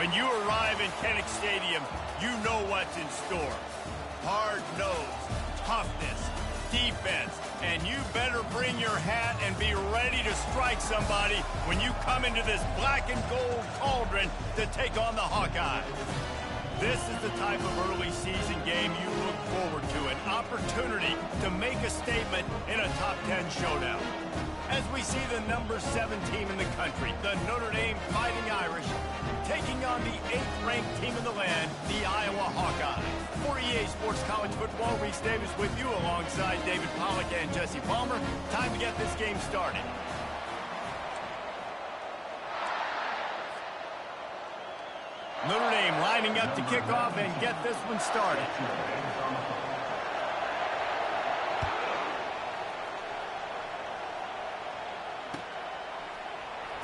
When you arrive in Kinnick Stadium, you know what's in store. Hard nose, toughness, defense, and you better bring your hat and be ready to strike somebody when you come into this black and gold cauldron to take on the Hawkeyes. This is the type of early season game you look forward to, an opportunity to make a statement in a top 10 showdown. As we see the number 7 team in the country, the Notre Dame Fighting Irish, taking on the 8th-ranked team in the land, the Iowa Hawkeyes. For EA Sports College Football, Reese Davis with you alongside David Pollack and Jesse Palmer. Time to get this game started. Notre Dame lining up to kick off and get this one started.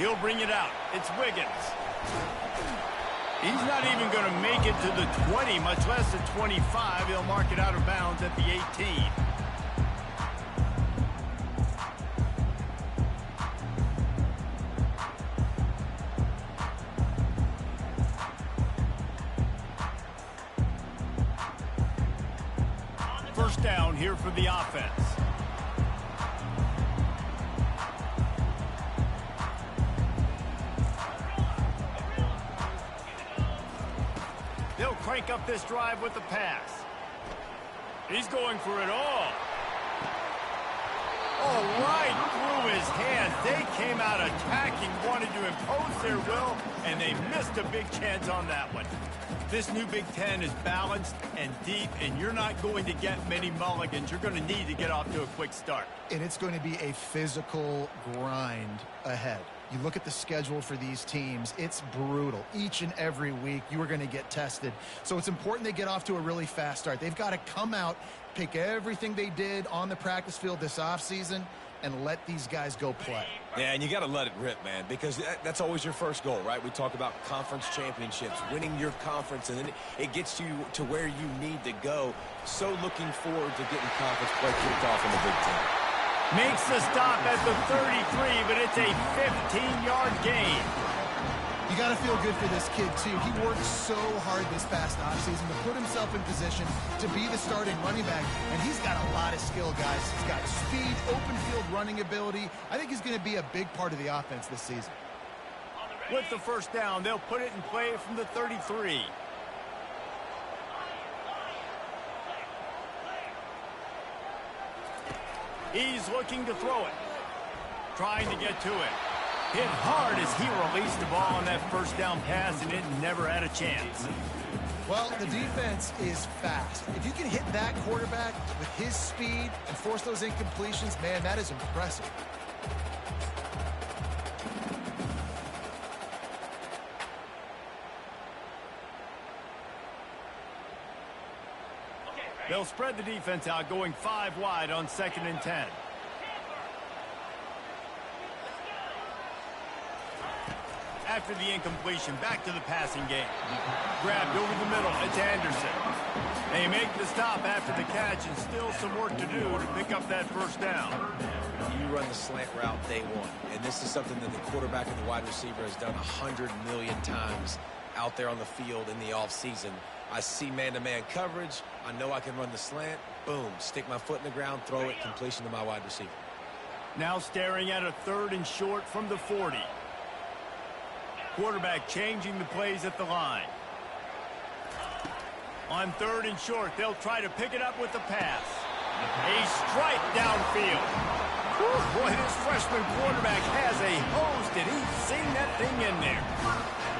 He'll bring it out. It's Wiggins. He's not even going to make it to the 20, much less the 25. He'll mark it out of bounds at the 18. First down here for the offense. They'll crank up this drive with the pass. He's going for it all. Oh, right through his hands. They came out attacking, wanted to impose their will, and they missed a big chance on that one. This new Big Ten is balanced and deep, and you're not going to get many mulligans. You're going to need to get off to a quick start. And it's going to be a physical grind ahead. You look at the schedule for these teams, it's brutal. Each and every week, you are going to get tested. So it's important they get off to a really fast start. They've got to come out, pick everything they did on the practice field this offseason, and let these guys go play. Yeah, and you got to let it rip, man, because that's always your first goal, right? We talk about conference championships, winning your conference, and then it gets you to where you need to go. So looking forward to getting conference play kicked off in the Big Ten. Makes the stop at the 33, but it's a 15-yard gain. You got to feel good for this kid, too. He worked so hard this past offseason to put himself in position to be the starting running back, and he's got a lot of skill, guys. He's got speed, open field running ability. I think he's going to be a big part of the offense this season. With the first down, they'll put it in play from the 33. He's looking to throw it. Trying to get to it. Hit hard as he released the ball on that first down pass, and it never had a chance. Well, the defense is fast. If you can hit that quarterback with his speed and force those incompletions, man, that is impressive. They'll spread the defense out, going 5 wide on 2nd and 10. After the incompletion, back to the passing game. Grabbed over the middle, it's Anderson. They make the stop after the catch, and still some work to do to pick up that first down. You run the slant route day one, and this is something that the quarterback and the wide receiver has done 100 million times out there on the field in the offseason. I see man-to-man coverage. I know I can run the slant. Boom, stick my foot in the ground, throw it, completion to my wide receiver. Now staring at a 3rd and short from the 40. Quarterback changing the plays at the line. On 3rd and short, they'll try to pick it up with the pass. A strike downfield. Whew, boy, this freshman quarterback has a hose. Did he sing that thing in there?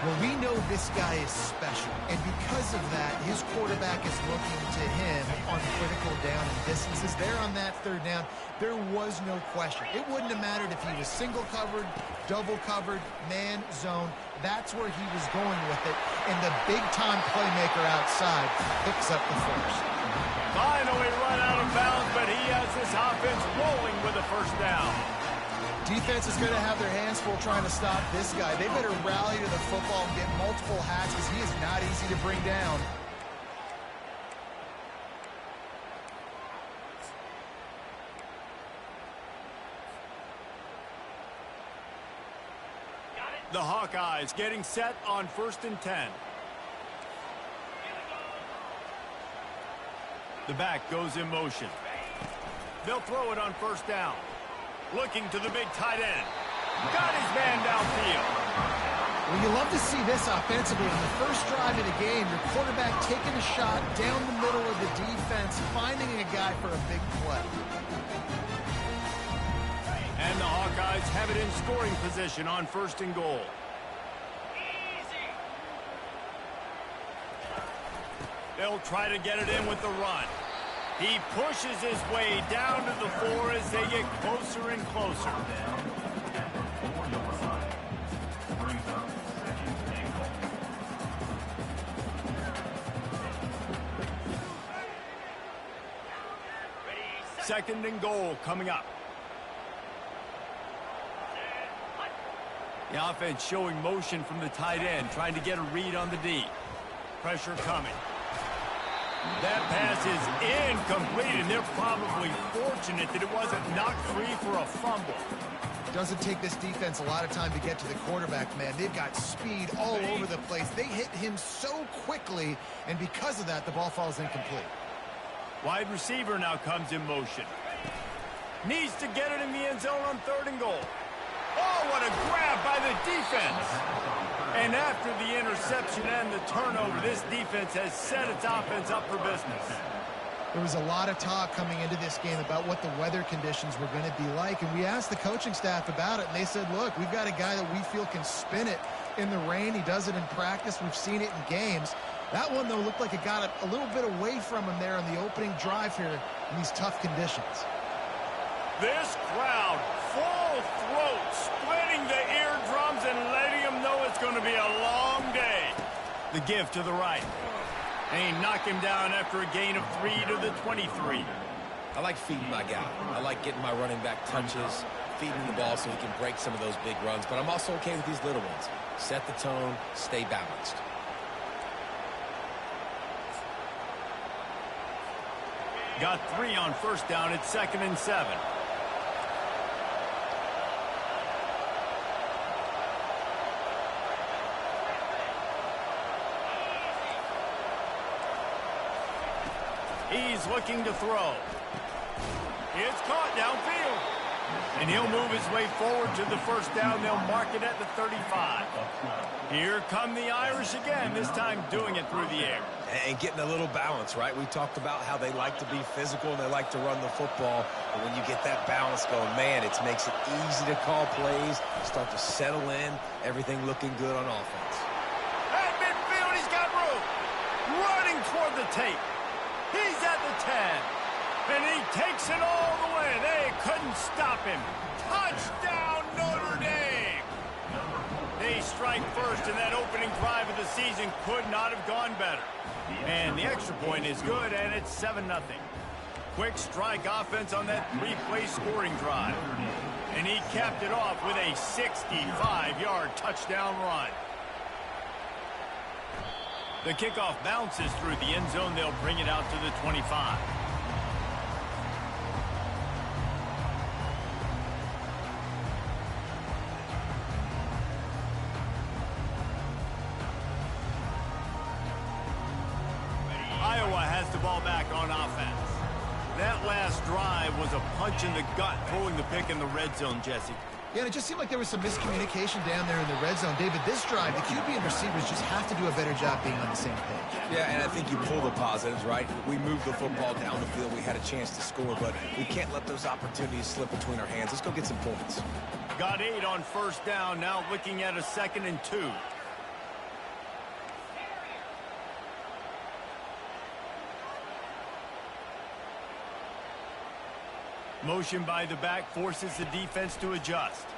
Well, we know this guy is special, and because of that, his quarterback is looking to him on critical down and distances. There on that 3rd down, there was no question. It wouldn't have mattered if he was single covered, double covered, man, zone. That's where he was going with it, and the big-time playmaker outside picks up the first. Finally run out of bounds, but he has this offense rolling with a first down. Defense is going to have their hands full trying to stop this guy. They better rally to the football and get multiple hats because he is not easy to bring down. The Hawkeyes getting set on 1st and 10. The back goes in motion. They'll throw it on 1st down. Looking to the big tight end. Got his man downfield. Well, you love to see this offensively. On the first drive of the game, your quarterback taking a shot down the middle of the defense, finding a guy for a big play. And the Hawkeyes have it in scoring position on 1st and goal. They'll try to get it in with the run. He pushes his way down to the 4 as they get closer and closer. Second and goal coming up. The offense showing motion from the tight end, trying to get a read on the D. Pressure coming. That pass is incomplete, and they're probably fortunate that it wasn't knocked free for a fumble. Doesn't take this defense a lot of time to get to the quarterback, man. They've got speed all over the place. They hit him so quickly, and because of that, the ball falls incomplete. Wide receiver now comes in motion. Needs to get it in the end zone on 3rd and goal. Oh, what a grab by the defense. And after the interception and the turnover, this defense has set its offense up for business. There was a lot of talk coming into this game about what the weather conditions were going to be like, and we asked the coaching staff about it, and they said, look, we've got a guy that we feel can spin it in the rain. He does it in practice. We've seen it in games. That one, though, looked like it got a little bit away from him there on the opening drive here in these tough conditions. This crowd, full throat, splitting the eardrums and letting them know it's going to be a long day. The give to the right. And he knocked him down after a gain of 3 to the 23. I like feeding my guy. I like getting my running back touches, feeding the ball so he can break some of those big runs. But I'm also okay with these little ones. Set the tone, stay balanced. Got 3 on first down. It's 2nd and 7. He's looking to throw. It's caught downfield. And he'll move his way forward to the first down. They'll mark it at the 35. Here come the Irish again, this time doing it through the air. And getting a little balance, right? We talked about how they like to be physical and they like to run the football. But when you get that balance going, man, it makes it easy to call plays, start to settle in, everything looking good on offense. At midfield, he's got room. Running toward the tape. He's at the 10. And he takes it all the way. They couldn't stop him. Touchdown, Notre Dame. They strike first, and that opening drive of the season could not have gone better. And the extra point is good, and it's 7-0. Quick strike offense on that 3-play scoring drive. And he capped it off with a 65-yard touchdown run. The kickoff bounces through the end zone. They'll bring it out to the 25. Iowa has the ball back on offense. That last drive was a punch in the gut, throwing the pick in the red zone, Jesse. Yeah, and it just seemed like there was some miscommunication down there in the red zone. David, this drive, the QB and receivers just have to do a better job being on the same page. Yeah, and I think you pull the positives, right? We moved the football down the field. We had a chance to score, but we can't let those opportunities slip between our hands. Let's go get some points. Got 8 on first down, now looking at a 2nd and 2. Motion by the back forces the defense to adjust.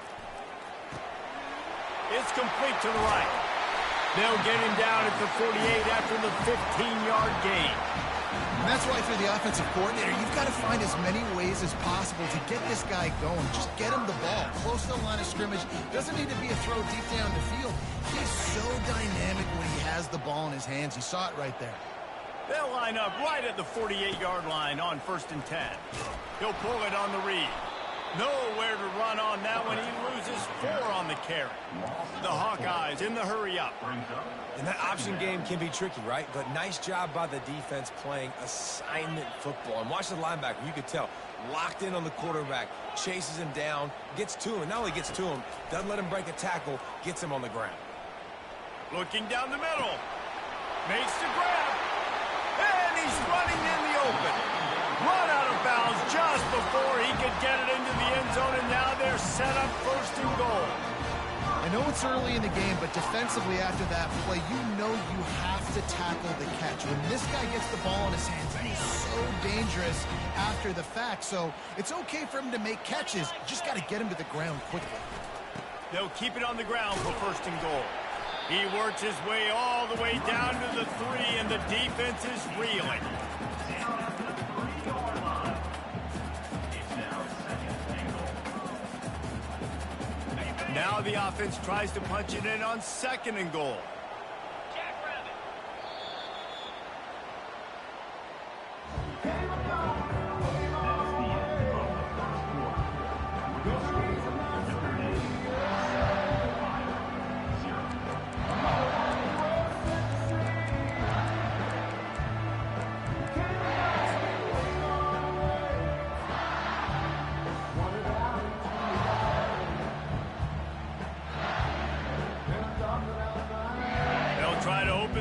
It's complete to the right. They'll get him down at the 48 after the 15-yard gain. And that's why for the offensive coordinator, you've got to find as many ways as possible to get this guy going. Just get him the ball close to the line of scrimmage. Doesn't need to be a throw deep down the field. He's so dynamic when he has the ball in his hands. You saw it right there. They'll line up right at the 48-yard line on 1st and 10. He'll pull it on the read. Nowhere to run on that one. He loses 4 on the carry. The Hawkeyes in the hurry-up. And that option game can be tricky, right? But nice job by the defense playing assignment football. And watch the linebacker. You could tell. Locked in on the quarterback. Chases him down. Gets to him. Not only gets to him, doesn't let him break a tackle. Gets him on the ground. Looking down the middle. Makes the grab. And he's running in the open. Run out of bounds just before he could get it into the end zone, and now they're set up 1st and goal. I know it's early in the game, but defensively after that play, you know you have to tackle the catch. When this guy gets the ball in his hands, he's so dangerous after the fact. So it's okay for him to make catches. You just got to get him to the ground quickly. They'll keep it on the ground for 1st and goal. He works his way all the way down to the 3, and the defense is reeling. Now the offense tries to punch it in on 2nd and goal.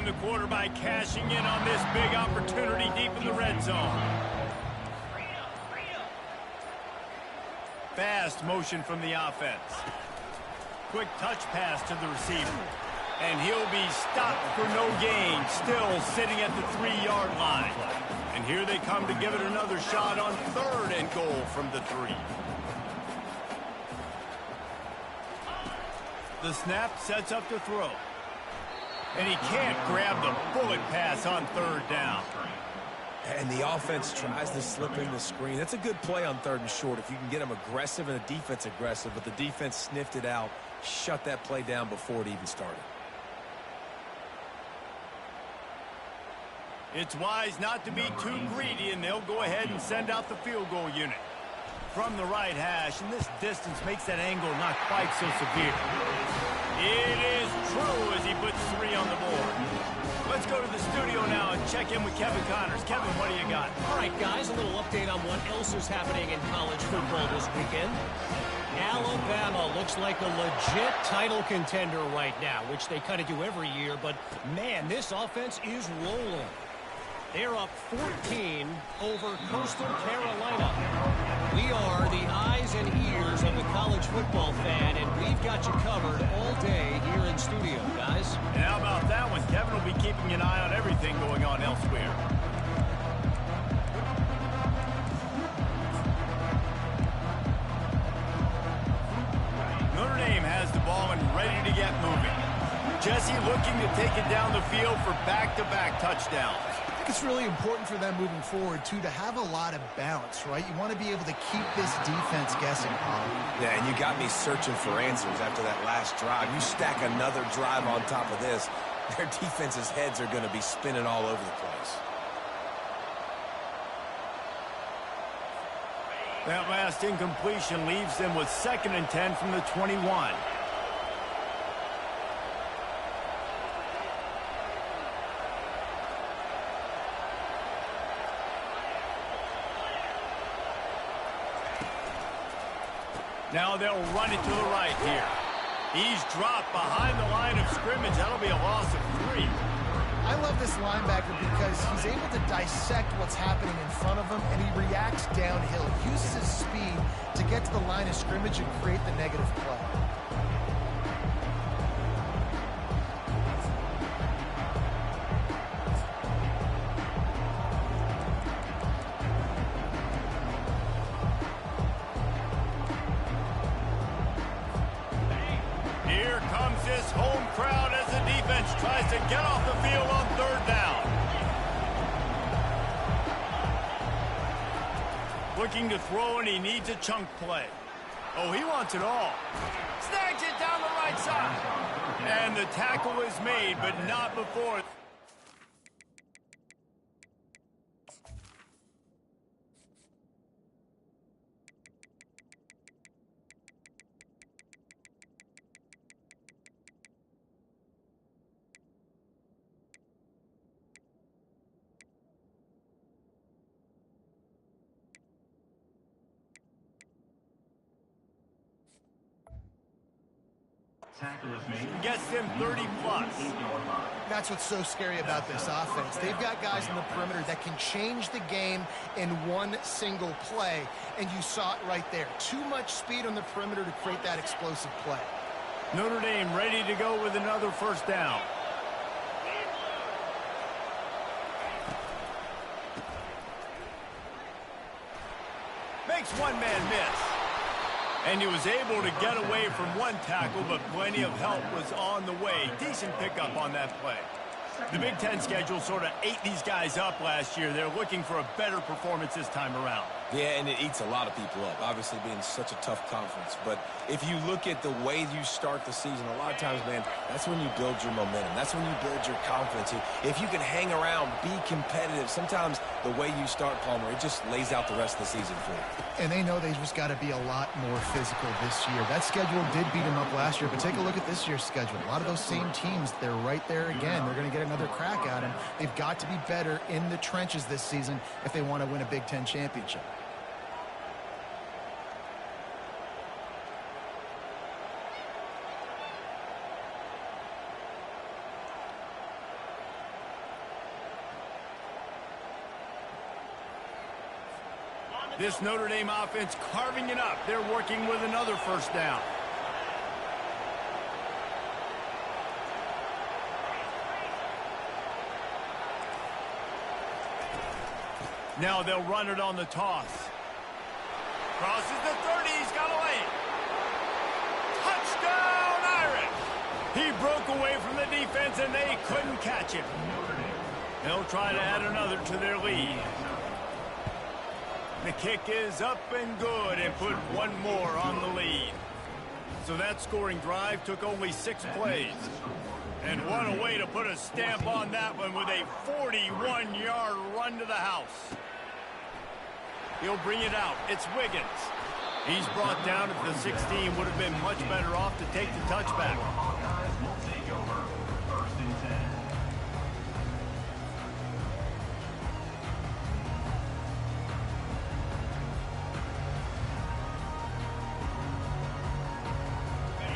and the quarterback cashing in on this big opportunity deep in the red zone. Fast motion from the offense. Quick touch pass to the receiver. And he'll be stopped for no gain, still sitting at the 3-yard line. And here they come to give it another shot on 3rd and goal from the 3. The snap sets up to throw. And he can't grab the bullet pass on 3rd down. And the offense tries to slip in the screen. That's a good play on 3rd and short if you can get them aggressive and the defense aggressive. But the defense sniffed it out, shut that play down before it even started. It's wise not to be too greedy, and they'll go ahead and send out the field goal unit. From the right hash, and this distance makes that angle not quite so severe. It is true as he puts 3 on the board. Let's go to the studio now and check in with Kevin Connors. Kevin, what do you got? All right, guys, a little update on what else is happening in college football this weekend. Alabama looks like a legit title contender right now, which they kind of do every year, but man, this offense is rolling. They're up 14 over Coastal Carolina. We are the eyes and ears of the college football fan, and we've got you covered all day here in studio, guys. And how about that one? Kevin will be keeping an eye on everything going on elsewhere. Notre Dame has the ball and ready to get moving. Jesse looking to take it down the field for back-to-back touchdowns. I think it's really important for them moving forward, too, to have a lot of balance, right? You want to be able to keep this defense guessing, Paul. Yeah, and you got me searching for answers after that last drive. You stack another drive on top of this, their defense's heads are going to be spinning all over the place. That last incompletion leaves them with 2nd and 10 from the 21. Now they'll run it to the right here. He's dropped behind the line of scrimmage. That'll be a loss of 3. I love this linebacker because he's able to dissect what's happening in front of him, and he reacts downhill. He uses his speed to get to the line of scrimmage and create the negative play. Here comes this home crowd as the defense tries to get off the field on 3rd down. Looking to throw, and he needs a chunk play. Oh, he wants it all. Snags it down the right side. And the tackle is made, but not before. Gets them 30 plus. That's what's so scary about this offense. They've got guys in the perimeter that can change the game in one single play, and you saw it right there. Too much speed on the perimeter to create that explosive play. Notre Dame ready to go with another 1st down. Makes one man miss. And he was able to get away from one tackle, but plenty of help was on the way. Decent pickup on that play. The Big Ten schedule sort of ate these guys up last year. They're looking for a better performance this time around. Yeah, and it eats a lot of people up, obviously being such a tough conference. But if you look at the way you start the season, a lot of times, man, that's when you build your momentum. That's when you build your confidence. If you can hang around, be competitive, sometimes the way you start, Palmer, it just lays out the rest of the season for you. And they know they just got to be a lot more physical this year. That schedule did beat them up last year, but take a look at this year's schedule. A lot of those same teams, they're right there again. They're going to get another crack at them. They've got to be better in the trenches this season if they want to win a Big Ten championship. This Notre Dame offense carving it up. They're working with another first down. Now they'll run it on the toss. Crosses the 30. He's got a lane. Touchdown, Irish! He broke away from the defense, and they couldn't catch him. They'll try to add another to their lead. The kick is up and good and put one more on the lead. So that scoring drive took only 6 plays. And what a way to put a stamp on that one with a 41-yard run to the house. He'll bring it out. It's Wiggins. He's brought down at the 16. Would have been much better off to take the touchback.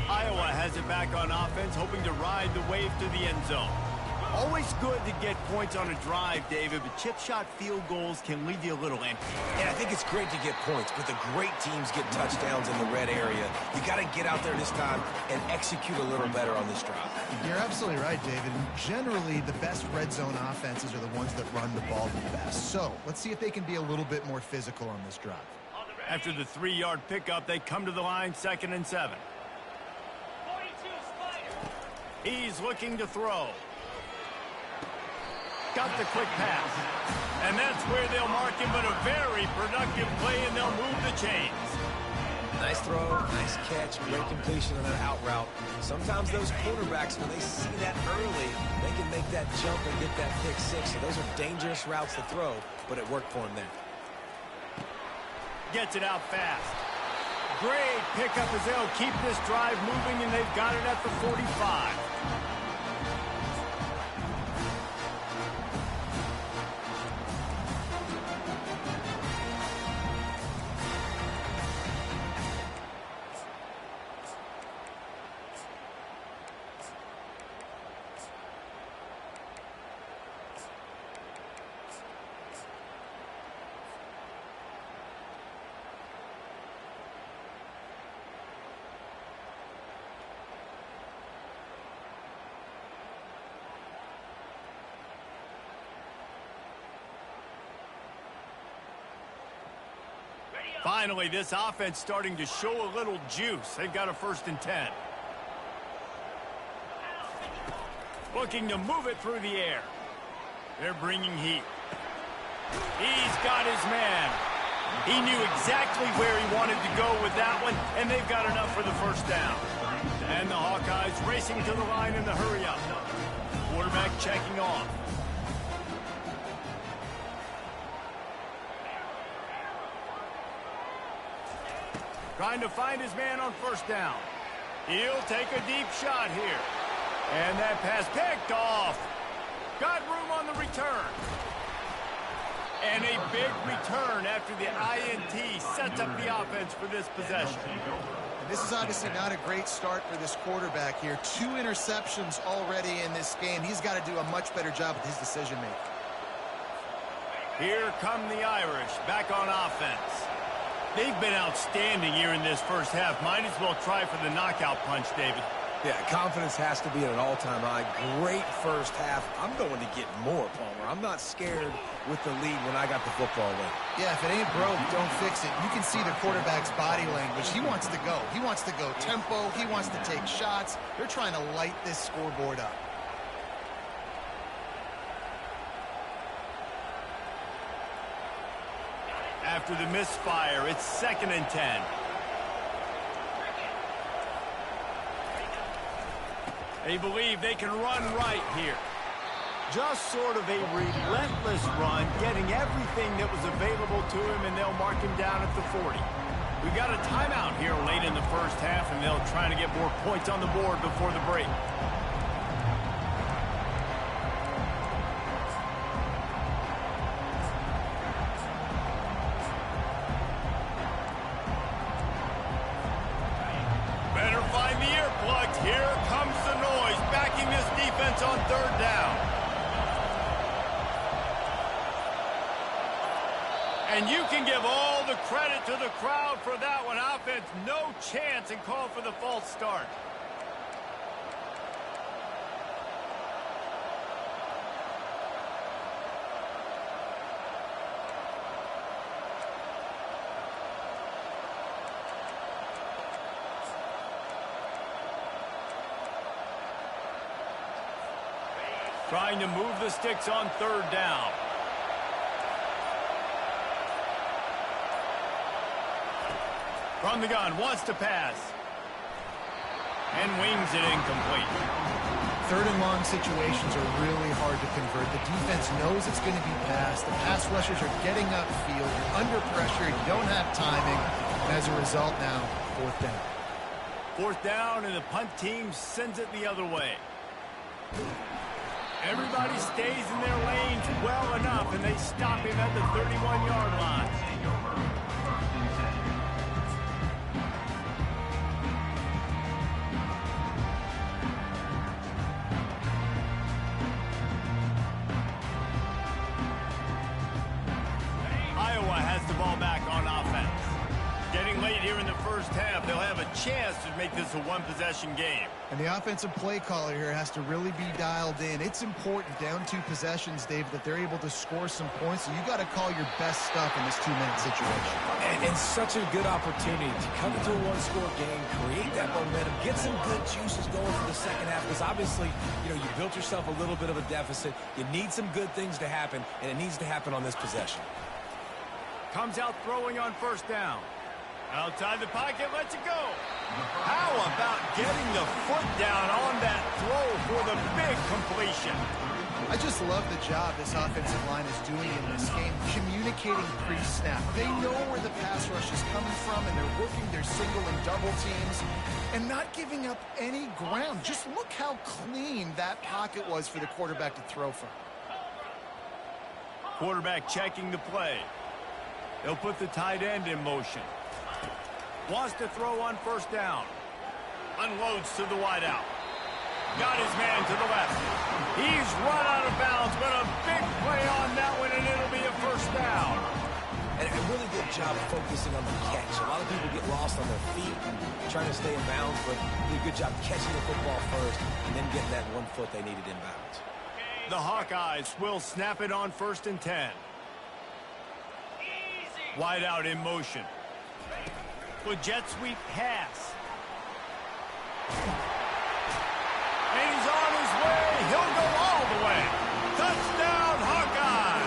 Iowa has it back on offense, hoping to ride the wave to the end zone. Always good to get points on a drive, David, but chip shot field goals can leave you a little empty. And I think it's great to get points, but the great teams get touchdowns in the red area. You got to get out there this time and execute a little better on this drive. You're absolutely right, David. And generally, the best red zone offenses are the ones that run the ball the best. So let's see if they can be a little bit more physical on this drive. After the 3-yard pickup, they come to the line, 2nd and 7. He's looking to throw. Got the quick pass. And that's where they'll mark him, but a very productive play, and they'll move the chains. Nice throw, nice catch, great completion on that out route. Sometimes those quarterbacks, when they see that early, they can make that jump and get that pick six. So those are dangerous routes to throw, but it worked for him there. Gets it out fast. Great pickup as they'll keep this drive moving, and they've got it at the 45. Finally, this offense starting to show a little juice. They've got a 1st and 10. Looking to move it through the air. They're bringing heat. He's got his man. He knew exactly where he wanted to go with that one, and they've got enough for the 1st down. And the Hawkeyes racing to the line in the hurry-up. Quarterback checking off. Trying to find his man on 1st down. He'll take a deep shot here. And that pass picked off. Got room on the return. And a big return after the INT sets up the offense for this possession. And this is obviously not a great start for this quarterback here. 2 interceptions already in this game. He's got to do a much better job with his decision-making. Here come the Irish back on offense. They've been outstanding here in this 1st half. Might as well try for the knockout punch, David. Yeah, confidence has to be at an all-time high. Great 1st half. I'm going to get more, Palmer. I'm not scared with the lead when I got the football in. Yeah, if it ain't broke, don't fix it. You can see the quarterback's body language. He wants to go. He wants to go tempo. He wants to take shots. They're trying to light this scoreboard up. After the misfire, it's 2nd and 10. They believe they can run right here. Just sort of a relentless run, getting everything that was available to him, and they'll mark him down at the 40. We got a timeout here late in the 1st half, and they'll try to get more points on the board before the break. Here comes the noise, backing this defense on 3rd down. And you can give all the credit to the crowd for that one. Offense, no chance, and call for the false start. Trying to move the sticks on third down. From the gun, wants to pass. And wings it incomplete. Third and long situations are really hard to convert. The defense knows it's going to be passed. The pass rushers are getting upfield. You're under pressure. You don't have timing. And as a result now, fourth down. Fourth down, and the punt team sends it the other way. Everybody stays in their lanes well enough, and they stop him at the 31-yard line. Iowa has the ball back on offense. Getting late here in the first half, they'll have a chance to make this a one-possession game. And the offensive play caller here has to really be dialed in. It's important down 2 possessions, Dave, that they're able to score some points. So you got to call your best stuff in this 2-minute situation. And such a good opportunity to come into a one-score game, create that momentum, get some good juices going for the second half. Because obviously, you built yourself a little bit of a deficit. You need some good things to happen, and it needs to happen on this possession. Comes out throwing on first down. Outside the pocket, lets it go. How about getting the foot down on that throw for the big completion? I just love the job this offensive line is doing in this game, communicating pre-snap. They know where the pass rush is coming from, and they're working their single and double teams and not giving up any ground. Just look how clean that pocket was for the quarterback to throw from. Quarterback checking the play. They'll put the tight end in motion. Wants to throw on first down. Unloads to the wideout. Got his man to the left. He's run out of bounds, but a big play on that one, and it'll be a first down. And a really good job focusing on the catch. A lot of people get lost on their feet and trying to stay in bounds, but did a good job catching the football first and then getting that 1 foot they needed in bounds. The Hawkeyes will snap it on 1st and 10. Wideout in motion. With jet sweep pass. And he's on his way. He'll go all the way. Touchdown, Hawkeye.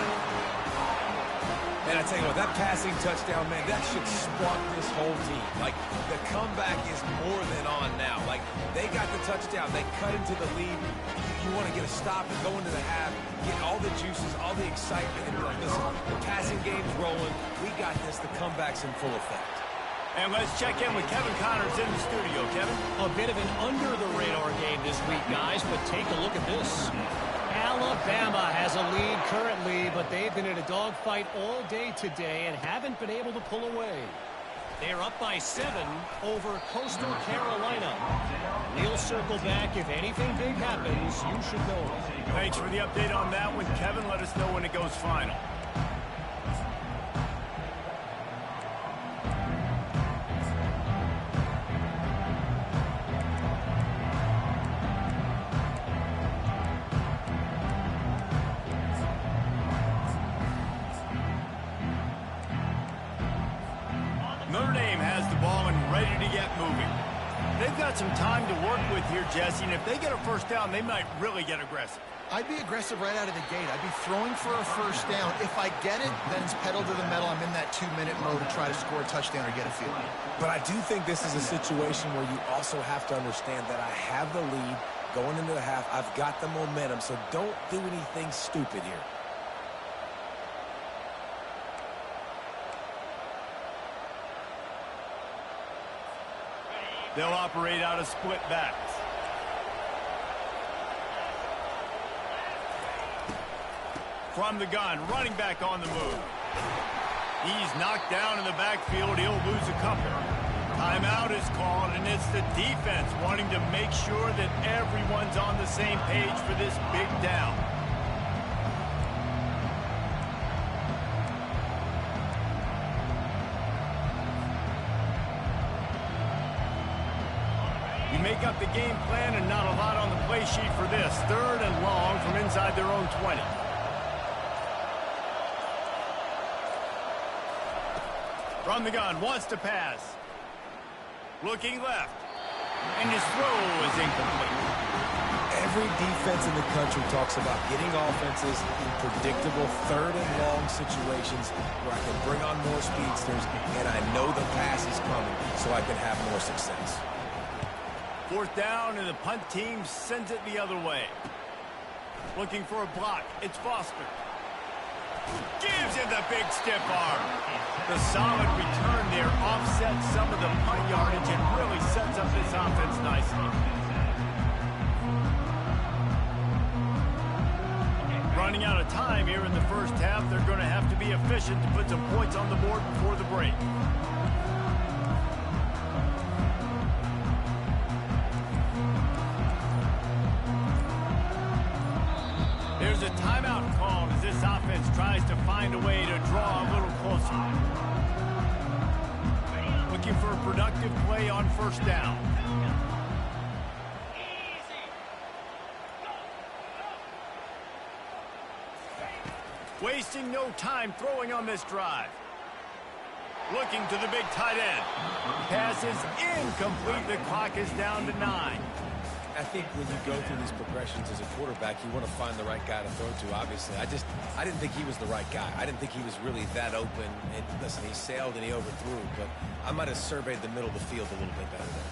And I tell you what, that passing touchdown, man, that should spark this whole team. Like, the comeback is more than on now. Like, they got the touchdown. They cut into the lead. You want to get a stop and go into the half, get all the juices, all the excitement, and be like, listen, the passing game's rolling. We got this. The comeback's in full effect. And let's check in with Kevin Connors in the studio. Kevin? A bit of an under-the-radar game this week, guys, but take a look at this. Alabama has a lead currently, but they've been in a dogfight all day today and haven't been able to pull away. They're up by 7 over Coastal Carolina. They'll circle back. If anything big happens, you should know. Thanks for the update on that one, Kevin. Let us know when it goes final. Notre Dame has the ball and ready to get moving. They've got some time to work with here, Jesse, and if they get a first down, they might really get aggressive. I'd be aggressive right out of the gate. I'd be throwing for a first down. If I get it, then it's pedal to the metal. I'm in that 2-minute mode to try to score a touchdown or get a field goal. But I do think this is a situation where you also have to understand that I have the lead going into the half. I've got the momentum, so don't do anything stupid here. They'll operate out of split backs. From the gun, running back on the move. He's knocked down in the backfield. He'll lose a couple. Timeout is called, and it's the defense wanting to make sure that everyone's on the same page for this big down. shake up the game plan and not a lot on the play sheet for this. 3rd and long from inside their own 20. From the gun, wants to pass. Looking left. And his throw is incomplete. Every defense in the country talks about getting offenses in predictable 3rd and long situations where I can bring on more speedsters and I know the pass is coming so I can have more success. 4th down and the punt team sends it the other way. Looking for a block. It's Foster. Gives it the big stiff arm. The solid return there offsets some of the punt yardage and really sets up this offense nicely. Running out of time here in the first half. They're going to have to be efficient to put some points on the board before the break. There's a timeout called as this offense tries to find a way to draw a little closer. Looking for a productive play on 1st down. Wasting no time throwing on this drive. Looking to the big tight end. Pass is incomplete. The clock is down to 9. I think when you go through these progressions as a quarterback, you want to find the right guy to throw to, obviously. I didn't think he was the right guy. I didn't think he was really that open. And listen, he sailed and he overthrew, but I might have surveyed the middle of the field a little bit better there.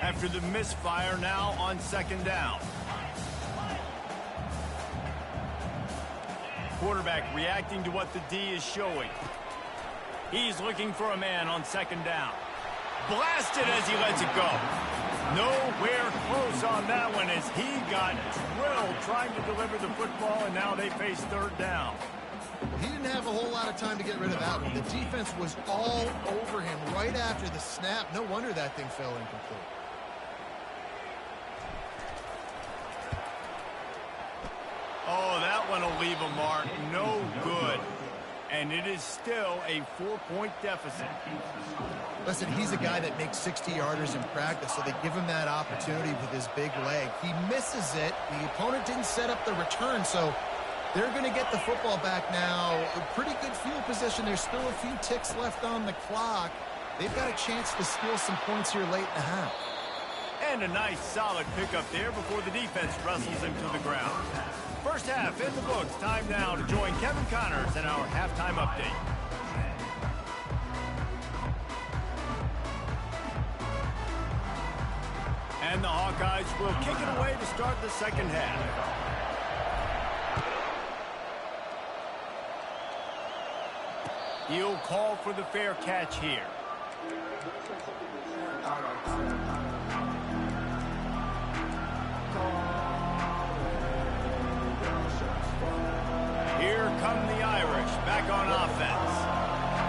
After the misfire, now on 2nd down. Quarterback reacting to what the D is showing. He's looking for a man on 2nd down. Blasted as he lets it go. Nowhere close on that one as he got drilled trying to deliver the football, and now they face 3rd down. He didn't have a whole lot of time to get rid of that one. The defense was all over him right after the snap. No wonder that thing fell incomplete. Oh, that one will leave a mark. No good. And it is still a 4-point deficit. Listen, he's a guy that makes 60-yarders in practice, so they give him that opportunity with his big leg. He misses it. The opponent didn't set up the return, so they're going to get the football back now. A pretty good field position. There's still a few ticks left on the clock. They've got a chance to steal some points here late in the half. And a nice, solid pickup there before the defense wrestles him to the ground. First half in the books. Time now to join Kevin Connors in our halftime update. And the Hawkeyes will kick it away to start the 2nd half. He'll call for the fair catch here. Here come the Irish back on offense.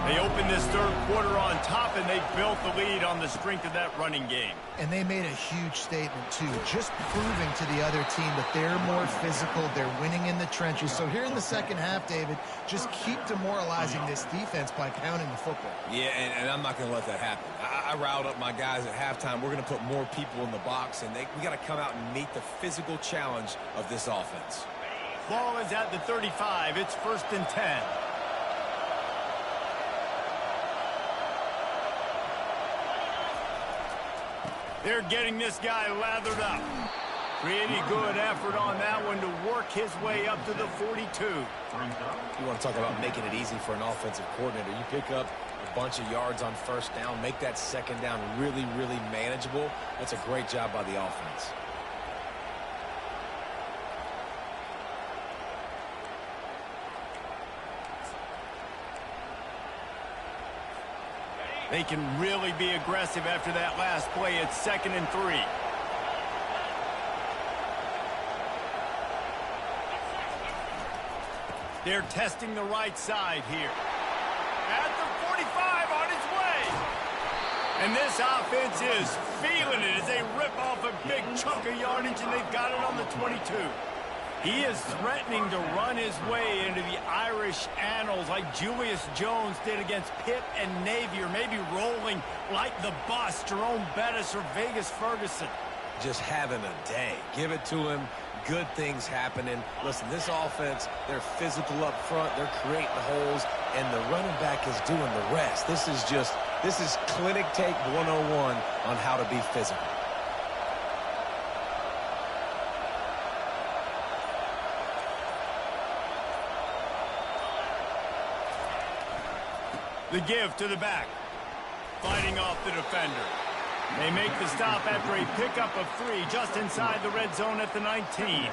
They opened this 3rd quarter on top, and they built the lead on the strength of that running game. And they made a huge statement, too, just proving to the other team that they're more physical, they're winning in the trenches. So here in the 2nd half, David, just keep demoralizing this defense by pounding the football. Yeah, and I'm not going to let that happen. I riled up my guys at halftime. We're going to put more people in the box, and we got to come out and meet the physical challenge of this offense. Ball is at the 35. It's 1st and 10. They're getting this guy lathered up. Pretty good effort on that one to work his way up to the 42. You want to talk about making it easy for an offensive coordinator. You pick up a bunch of yards on 1st down, make that 2nd down really, really manageable. That's a great job by the offense. They can really be aggressive after that last play. It's 2nd and 3. They're testing the right side here. At the 45 on its way. And this offense is feeling it as they rip off a big chunk of yardage, and they've got it on the 22. He is threatening to run his way into the Irish annals like Julius Jones did against Pitt and Navy, or maybe rolling like the bus, Jerome Bettis or Vegas Ferguson. Just having a day. Give it to him. Good things happening. Listen, this offense, they're physical up front. They're creating the holes, and the running back is doing the rest. This is clinic take 101 on how to be physical. The give to the back. Fighting off the defender. They make the stop after a pickup of 3 just inside the red zone at the 19.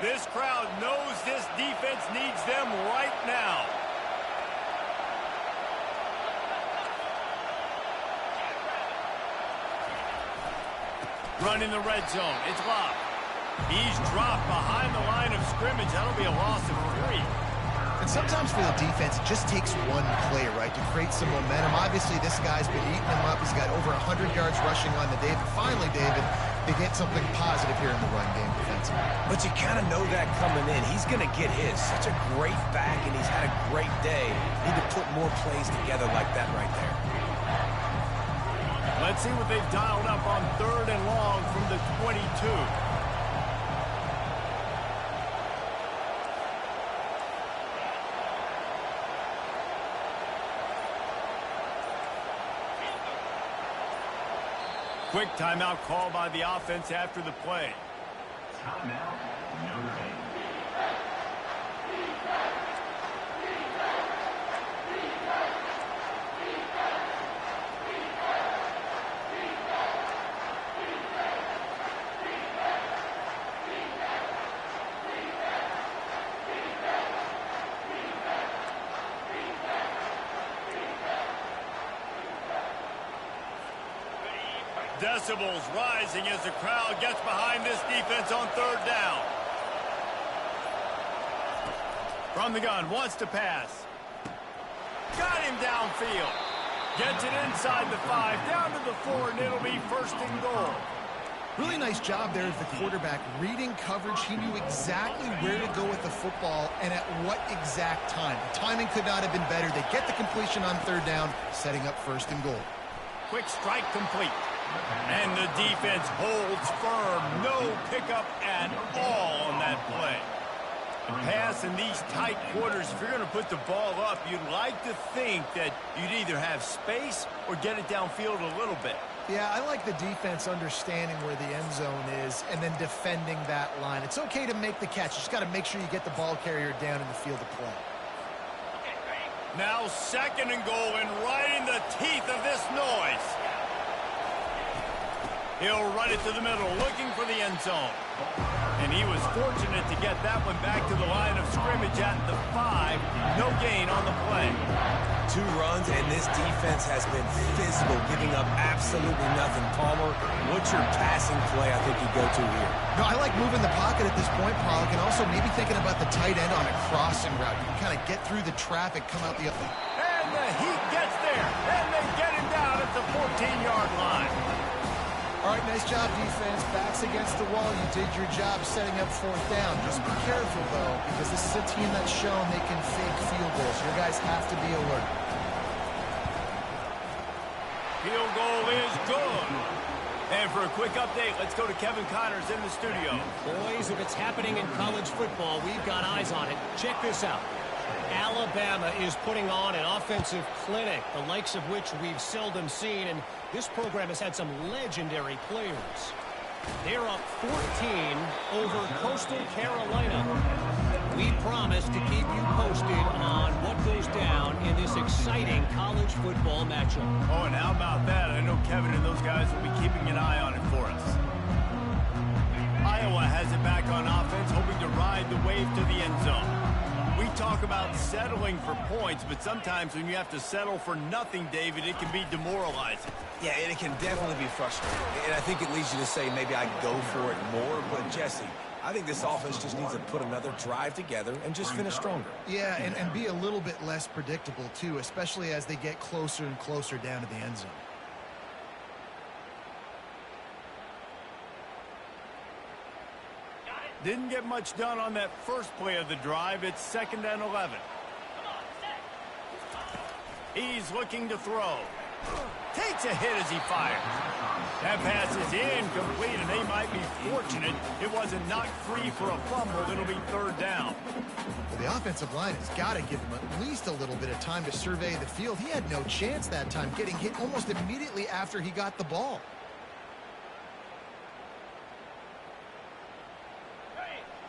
This crowd knows this defense needs them right now. Run in the red zone. It's locked. He's dropped behind the line of scrimmage. That'll be a loss of 3. And sometimes for the defense, it just takes one play, right, to create some momentum. Obviously, this guy's been eating them up. He's got over 100 yards rushing on the day. But finally, David, they get something positive here in the run game defensively. But you kind of know that coming in. He's going to get his. Such a great back, and he's had a great day. Need to put more plays together like that right there. Let's see what they've dialed up on 3rd and long from the 22. Quick timeout call by the offense after the play. Timeout, Notre Dame. Decibels rising as the crowd gets behind this defense on 3rd down. From the gun, wants to pass. Got him downfield. Gets it inside the 5, down to the 4, and it'll be 1st and goal. Really nice job there as the quarterback. Reading coverage, he knew exactly where to go with the football and at what exact time. The timing could not have been better. They get the completion on 3rd down, setting up 1st and goal. Quick strike complete. And the defense holds firm. No pickup at all on that play. A pass in these tight quarters, if you're going to put the ball up, you'd like to think that you'd either have space or get it downfield a little bit. Yeah, I like the defense understanding where the end zone is and then defending that line. It's okay to make the catch. You just got to make sure you get the ball carrier down in the field of play. Now 2nd and goal, and right in the teeth of this noise. He'll run it to the middle, looking for the end zone. And he was fortunate to get that one back to the line of scrimmage at the 5. No gain on the play. 2 runs, and this defense has been physical, giving up absolutely nothing. Palmer, what's your passing play I think you go to here? No, I like moving the pocket at this point, Pollock, and also maybe thinking about the tight end on a crossing route. You can kind of get through the traffic, come out the other. And the Heat gets there, and they get him down at the 14-yard line. All right, nice job, defense. Backs against the wall. You did your job setting up 4th down. Just be careful, though, because this is a team that's shown they can fake field goals. Your guys have to be alert. Field goal is good. And for a quick update, let's go to Kevin Connors in the studio. Boys, if it's happening in college football, we've got eyes on it. Check this out. Alabama is putting on an offensive clinic, the likes of which we've seldom seen, and this program has had some legendary players. They're up 14 over Coastal Carolina. We promise to keep you posted on what goes down in this exciting college football matchup. Oh, and how about that? I know Kevin and those guys will be keeping an eye on it for us. Iowa has it back on offense, hoping to ride the wave to the end zone. We talk about settling for points, but sometimes when you have to settle for nothing, David, it can be demoralizing. Yeah, and it can definitely be frustrating. And I think it leads you to say maybe I go for it more. But, Jesse, I think this offense just needs to put another drive together and just finish stronger. Yeah, and be a little bit less predictable, too, especially as they get closer and closer down to the end zone. Didn't get much done on that first play of the drive. It's 2nd and 11. He's looking to throw. Takes a hit as he fires. That pass is incomplete, and they might be fortunate it wasn't knocked free for a fumble. It'll be 3rd down. Well, the offensive line has got to give him at least a little bit of time to survey the field. He had no chance that time, getting hit almost immediately after he got the ball.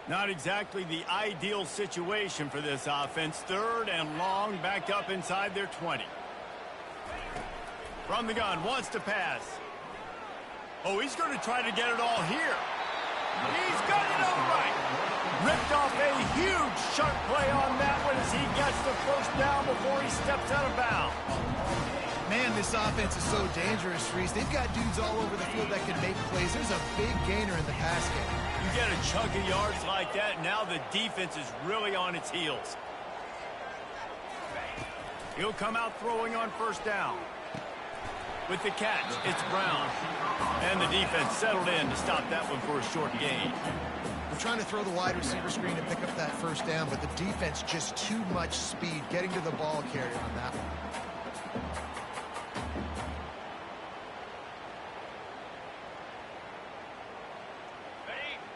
Not exactly the ideal situation for this offense. 3rd and long, backed up inside their 20. From the gun, wants to pass. Oh, he's going to try to get it all here. He's got it all right. Ripped off a huge sharp play on that one as he gets the 1st down before he steps out of bounds. Man, this offense is so dangerous, Reese. They've got dudes all over the field that can make plays. There's a big gainer in the pass game. You get a chunk of yards like that, now the defense is really on its heels. He'll come out throwing on 1st down. With the catch, it's Brown. And the defense settled in to stop that one for a short gain. We're trying to throw the wide receiver screen to pick up that 1st down, but the defense just too much speed getting to the ball carrier on that one.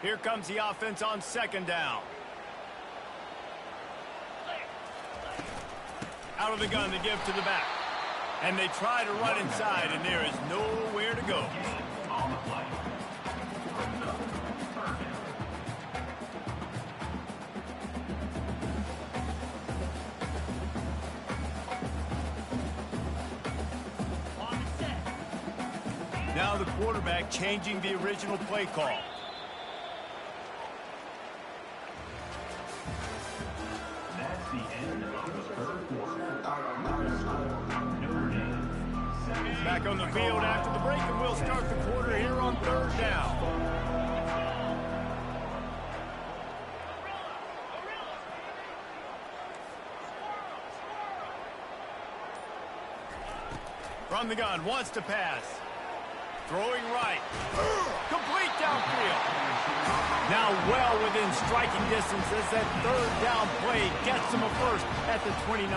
Here comes the offense on 2nd down. Out of the gun to give to the back. And they try to run inside, and there is nowhere to go. On the play. Now the quarterback changing the original play call. That's the end of the 3rd quarter. Notre Dame. Back on the field after the break, and we'll start the quarter here on 3rd down. From the gun, wants to pass. Throwing right. Complete downfield. Now well within striking distance as that 3rd down play gets him a 1st at the 29.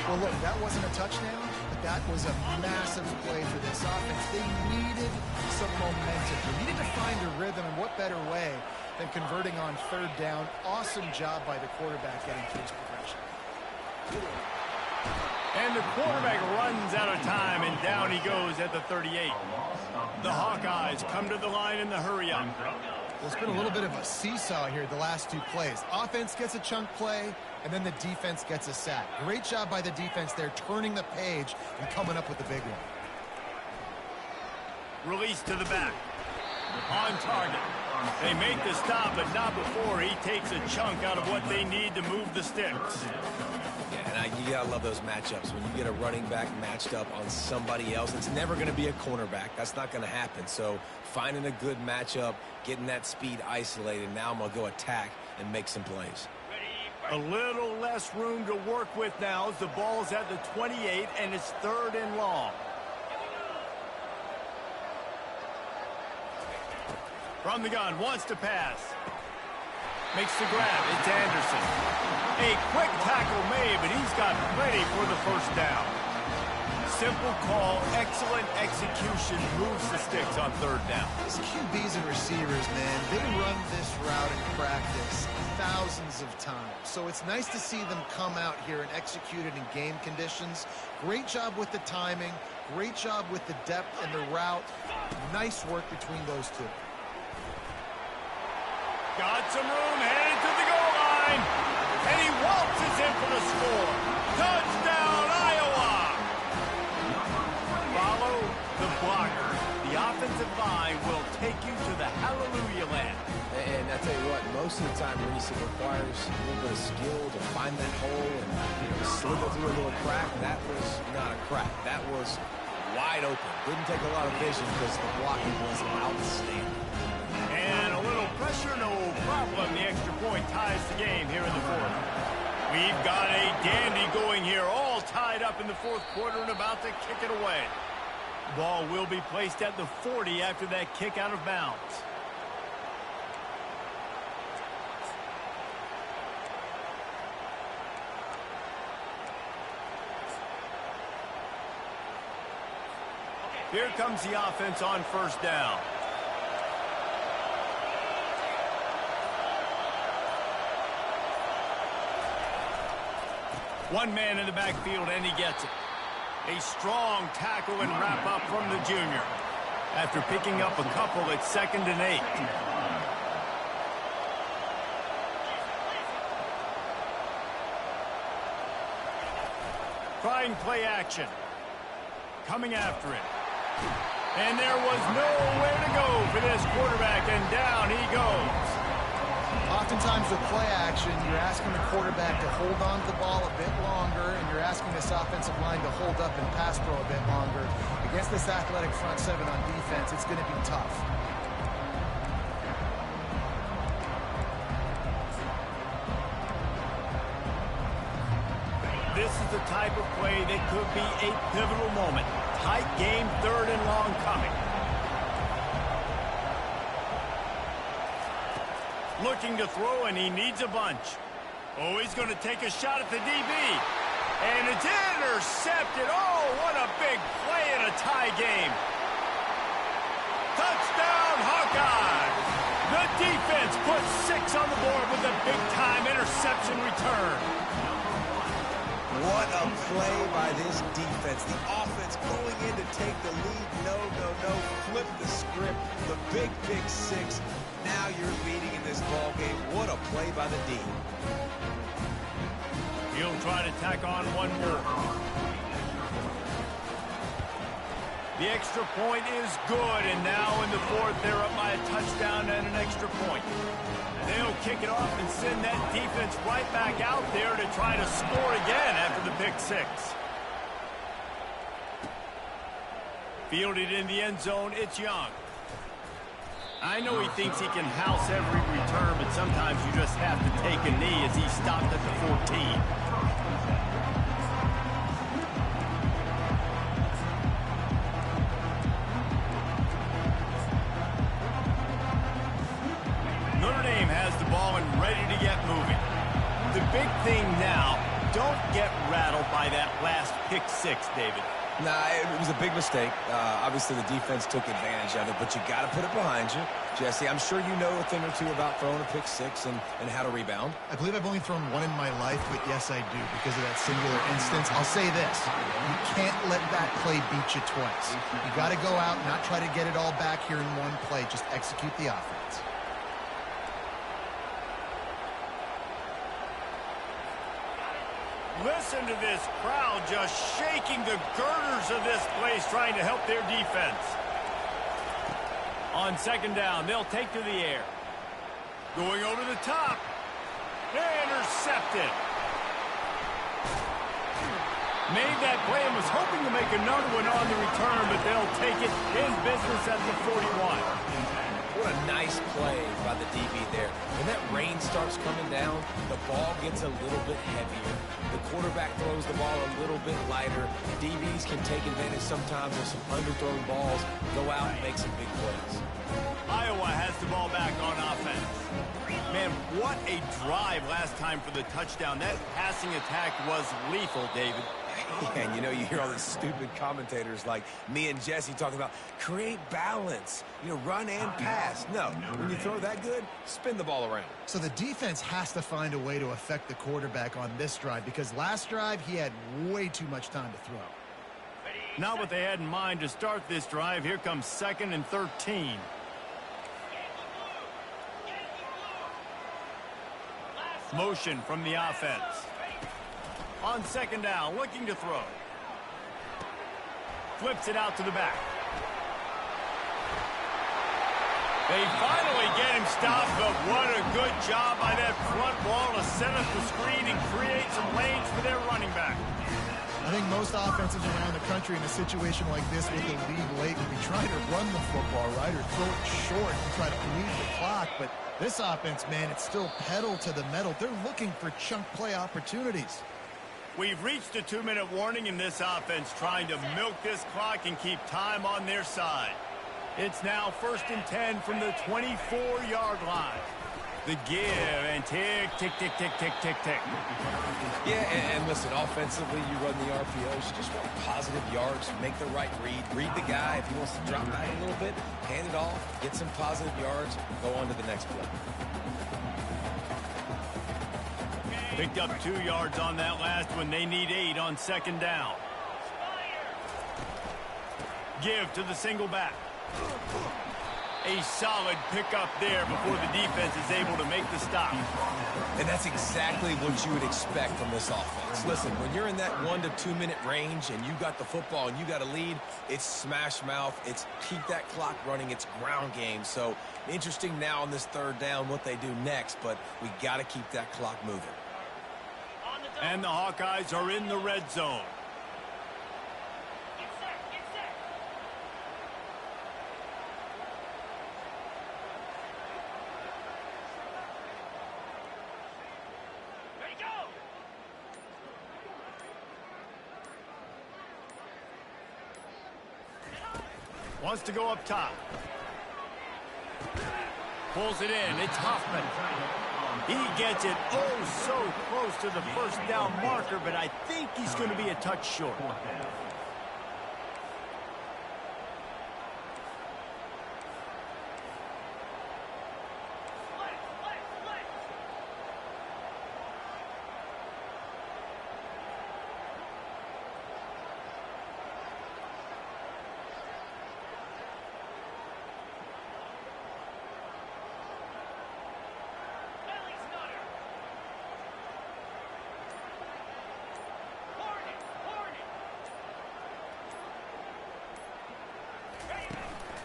Well, look, that wasn't a touchdown, but that was a massive play for this offense. They needed some momentum. They needed to find a rhythm, and what better way than converting on 3rd down. Awesome job by the quarterback getting through his progression. And the quarterback runs out of time, and down he goes at the 38. The Hawkeyes come to the line in the hurry-up. Well, it's been a little bit of a seesaw here the last 2 plays. Offense gets a chunk play, and then the defense gets a sack. Great job by the defense there, turning the page and coming up with the big one. Release to the back. On target. They make the stop, but not before he takes a chunk out of what they need to move the sticks. And you gotta love those matchups. When you get a running back matched up on somebody else, it's never going to be a cornerback. That's not going to happen. So finding a good matchup, getting that speed isolated, now I'm going to go attack and make some plays. A little less room to work with now as the ball's at the 28, and it's 3rd and long. From the gun, wants to pass. Makes the grab. It's Anderson. A quick tackle made, but he's got plenty for the 1st down. Simple call, excellent execution, moves the sticks on 3rd down. These QBs and receivers, man, they run this route in practice thousands of times. So it's nice to see them come out here and execute it in game conditions. Great job with the timing. Great job with the depth and the route. Nice work between those 2. Got some room, headed to the goal line. And he waltzes in for the score. Touchdown, Iowa! Follow the blocker. The offensive line will take you to the hallelujah land. And I tell you what, most of the time, Reese, it requires a little bit of skill to find that hole and slither through a little crack. That was not a crack. That was wide open. Didn't take a lot of vision because the blocking was outstanding. And a little pressure pressure, no problem. The extra point ties the game here in the fourth. We've got a dandy going here, all tied up in the fourth quarter and about to kick it away. Ball will be placed at the 40 after that kick out of bounds. Here comes the offense on first down. One man in the backfield, and he gets it. A strong tackle and wrap up from the junior. After picking up a couple at 2nd and 8. Trying play action. Coming after it. And there was nowhere to go for this quarterback, and down he goes. Oftentimes with play action, you're asking the quarterback to hold on to the ball a bit longer, and you're asking this offensive line to hold up and pass pro a bit longer. Against this athletic front seven on defense, it's going to be tough. This is the type of play that could be a pivotal moment. Tight game, 3rd and long coming. Looking to throw, and he needs a bunch. Oh, he's going to take a shot at the DB. And it's intercepted. Oh, what a big play in a tie game. Touchdown, Hawkeyes. The defense puts 6 on the board with a big-time interception return. What a play by this defense. The offense going in to take the lead. No. Flip the script. The big pick 6. Now you're leading in this ball game. What a play by the D. He'll try to tack on one more. The extra point is good, and now in the fourth, they're up by a touchdown and an extra point. They'll kick it off and send that defense right back out there to try to score again after the pick 6. Fielded in the end zone, it's Young. I know he thinks he can house every return, but sometimes you just have to take a knee as he stopped at the 14. Notre Dame has the ball and ready to get moving. The big thing now, don't get rattled by that last pick 6, David. Nah, it was a big mistake. Obviously, the defense took advantage of it, but you got to put it behind you. Jesse, I'm sure you know a thing or two about throwing a pick 6 and how to rebound. I believe I've only thrown one in my life, but yes, I do, because of that singular instance. I'll say this. You can't let that play beat you twice. You got to go out and not try to get it all back here in one play. Just execute the offense. Listen to this crowd just shaking the girders of this place, trying to help their defense. On 2nd down, they'll take to the air. Going over the top. Intercepted. Made that play and was hoping to make another one on the return, but they'll take it in business at the 41. What a nice play by the DB there. When that rain starts coming down, the ball gets a little bit heavier. The quarterback throws the ball a little bit lighter. DBs can take advantage sometimes of some underthrown balls, go out and make some big plays. Iowa has the ball back on offense. Man, what a drive last time for the touchdown. That passing attack was lethal, David. Yeah, and you know, you hear all these stupid commentators like me and Jesse talking about create balance, run and pass. No, when you throw that good, spin the ball around. So the defense has to find a way to affect the quarterback on this drive, because last drive he had way too much time to throw. Not what they had in mind to start this drive. Here comes 2nd and 13. Motion from the offense. On 2nd down, looking to throw. Flips it out to the back. They finally get him stopped, but what a good job by that front wall to set up the screen and create some lanes for their running back. I think most offenses around the country in a situation like this with the lead late would be trying to run the football, right, or throw it short and try to bleed the clock. But this offense, man, it's still pedal to the metal. They're looking for chunk play opportunities. We've reached a 2-minute warning in this offense, trying to milk this clock and keep time on their side. It's now 1st and 10 from the 24-yard line. The give and tick, tick, tick, tick, tick, tick, tick. Yeah, and listen, offensively, you run the RPOs. You just want positive yards, make the right read the guy. If he wants to drop back a little bit, hand it off, get some positive yards, go on to the next play. Picked up 2 yards on that last one. They need 8 on 2nd down. Give to the single back. A solid pickup there before the defense is able to make the stop. And that's exactly what you would expect from this offense. Listen, when you're in that 1 to 2 minute range and you got the football and you got a lead, it's smash mouth. It's keep that clock running. It's ground game. So interesting now on this 3rd down what they do next, but we got to keep that clock moving. And the Hawkeyes are in the red zone. Wants to go up top. Pulls it in. It's Hoffman. He gets it so close to the 1st down marker, but I think he's going to be a touch short.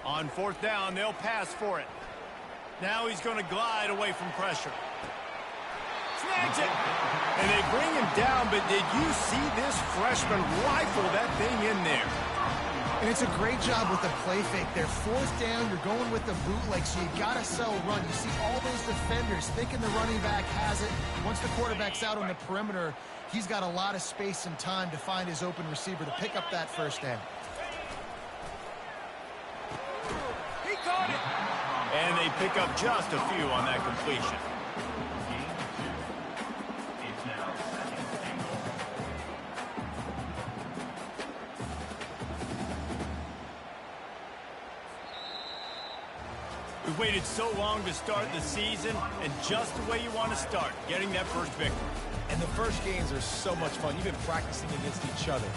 On 4th down, they'll pass for it. Now he's going to glide away from pressure. Snags it! And they bring him down, but did you see this freshman rifle that thing in there? And it's a great job with the play fake there. 4th down, you're going with the bootleg, so you got to sell run. You see all those defenders thinking the running back has it. Once the quarterback's out on the perimeter, he's got a lot of space and time to find his open receiver to pick up that 1st down. And they pick up just a few on that completion. It's now 2nd and goal. We've waited so long to start the season, and just the way you want to start, getting that first victory. And the first games are so much fun. You've been practicing against each other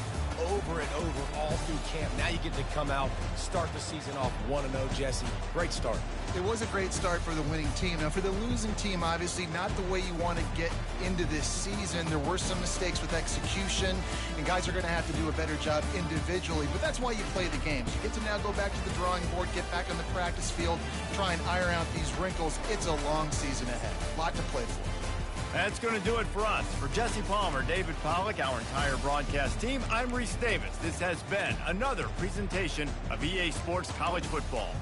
over and over all through camp. Now you get to come out, start the season off 1-0, Jesse. Great start. It was a great start for the winning team. Now, for the losing team, obviously not the way you want to get into this season. There were some mistakes with execution, and guys are going to have to do a better job individually. But that's why you play the games. You get to now go back to the drawing board, get back on the practice field, try and iron out these wrinkles. It's a long season ahead. A lot to play for. That's going to do it for us. For Jesse Palmer, David Pollack, our entire broadcast team, I'm Reese Davis. This has been another presentation of EA Sports College Football.